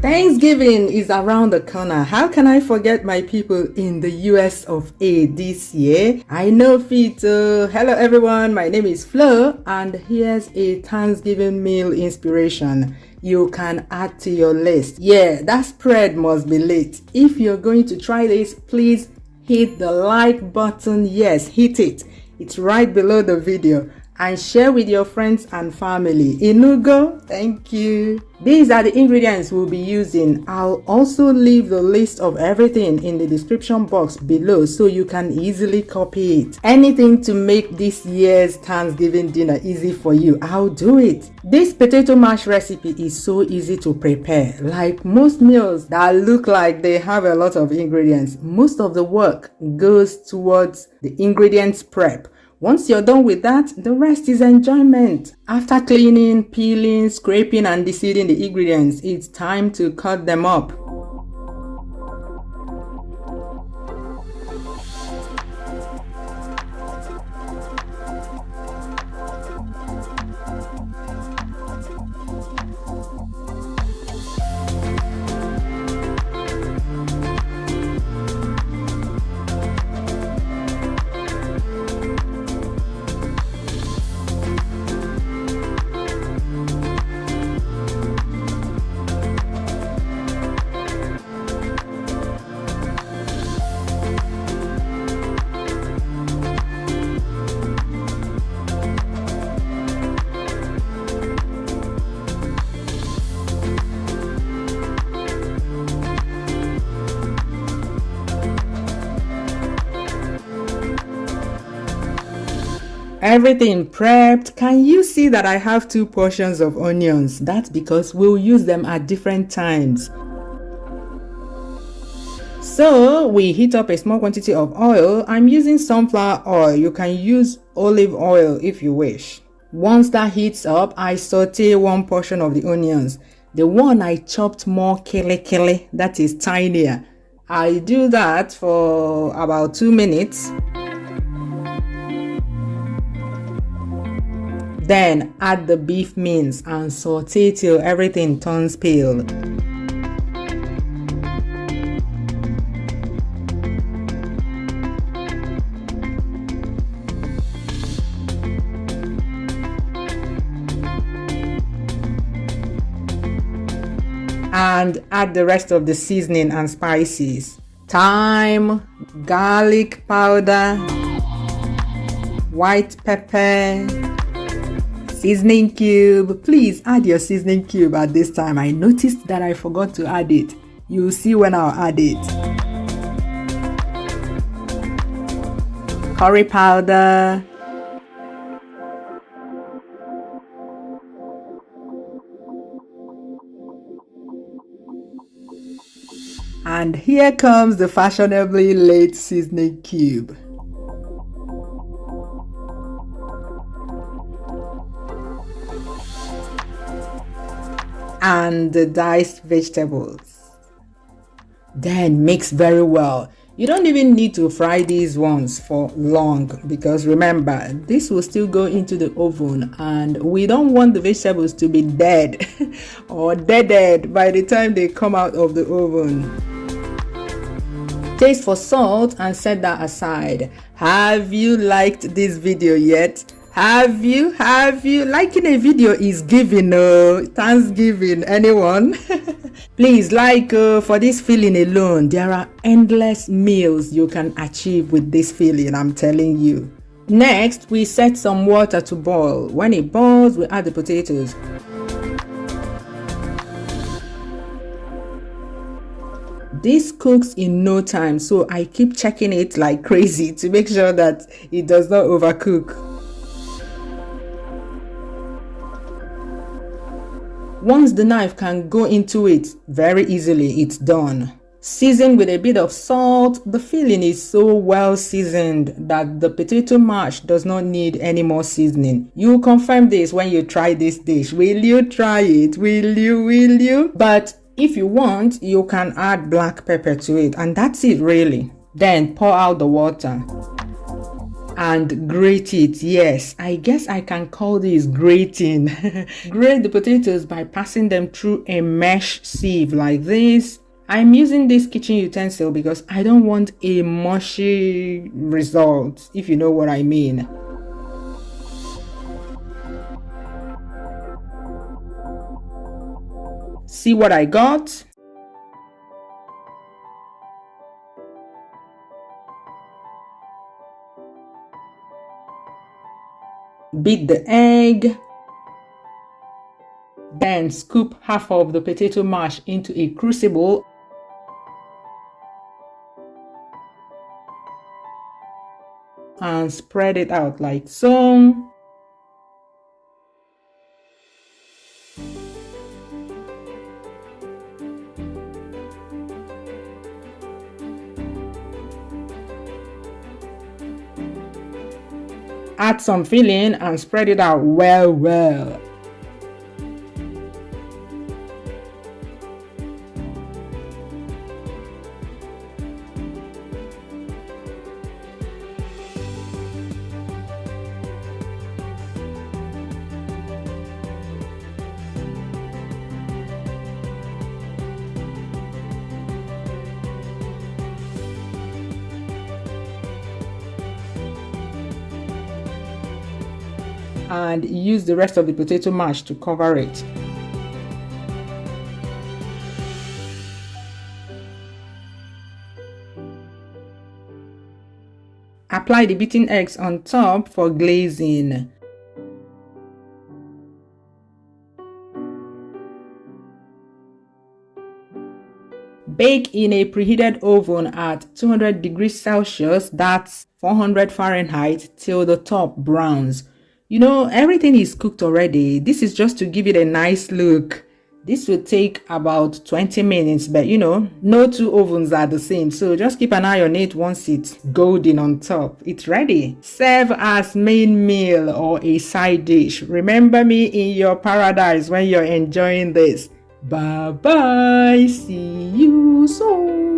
Thanksgiving is around the corner. How can I forget my people in the US of A this year? I know fit. Hello everyone, my name is Flo and here's a Thanksgiving meal inspiration you can add to your list. Yeah, that spread must be lit. If you're going to try this, please hit the like button. Yes, hit it. It's right below the video. And share with your friends and family. Inugo, thank you. These are the ingredients we'll be using. I'll also leave the list of everything in the description box below so you can easily copy it. Anything to make this year's Thanksgiving dinner easy for you, I'll do it. This potato mash recipe is so easy to prepare. Like most meals that look like they have a lot of ingredients, most of the work goes towards the ingredients prep. Once you're done with that, the rest is enjoyment. After cleaning, peeling, scraping, and deseeding the ingredients, it's time to cut them up. Everything prepped. Can you see that I have 2 portions of onions? That's because we'll use them at different times. So we heat up a small quantity of oil. I'm using sunflower oil. You can use olive oil if you wish. Once that heats up, I saute 1 portion of the onions. The one I chopped more kele, that is tinier. I do that for about 2 minutes. Then add the beef mince and saute till everything turns pale. And add the rest of the seasoning and spices. Thyme, garlic powder, white pepper, seasoning cube. Please add your seasoning cube at this time. I noticed that I forgot to add it. You'll see when I'll add it. Curry powder. And here comes the fashionably late seasoning cube. And the diced vegetables. Then mix very well. You don't even need to fry these ones for long because remember, this will still go into the oven and we don't want the vegetables to be dead or deaded by the time they come out of the oven. Taste for salt and set that aside. Have you liked this video yet? Have you? Liking a video is giving. Thanksgiving. Anyone? Please like for this feeling alone. There are endless meals you can achieve with this feeling, I'm telling you. Next, we set some water to boil. When it boils, we add the potatoes. This cooks in no time, so I keep checking it like crazy to make sure that it does not overcook. Once the knife can go into it very easily, it's done. Season with a bit of salt. The filling is so well seasoned that the potato mash does not need any more seasoning. You confirm this when you try this dish. Will you try it? Will you? But if you want, you can add black pepper to it, and that's it really. Then pour out the water. and grate it. Yes, I guess I can call this grating. Grate the potatoes by passing them through a mesh sieve like this. I'm using this kitchen utensil because I don't want a mushy result, if you know what I mean. See what I got? Beat the egg. Then scoop half of the potato mash into a crucible. And spread it out like so. Add some filling and spread it out well. And use the rest of the potato mash to cover it. Apply the beaten eggs on top for glazing. Bake in a preheated oven at 200 degrees Celsius, that's 400 Fahrenheit, till the top browns. You know, everything is cooked already. This is just to give it a nice look. This will take about 20 minutes, but you know, no two ovens are the same. So just keep an eye on it. Once it's golden on top, it's ready. Serve as main meal or a side dish. Remember me in your paradise when you're enjoying this. Bye bye. See you soon.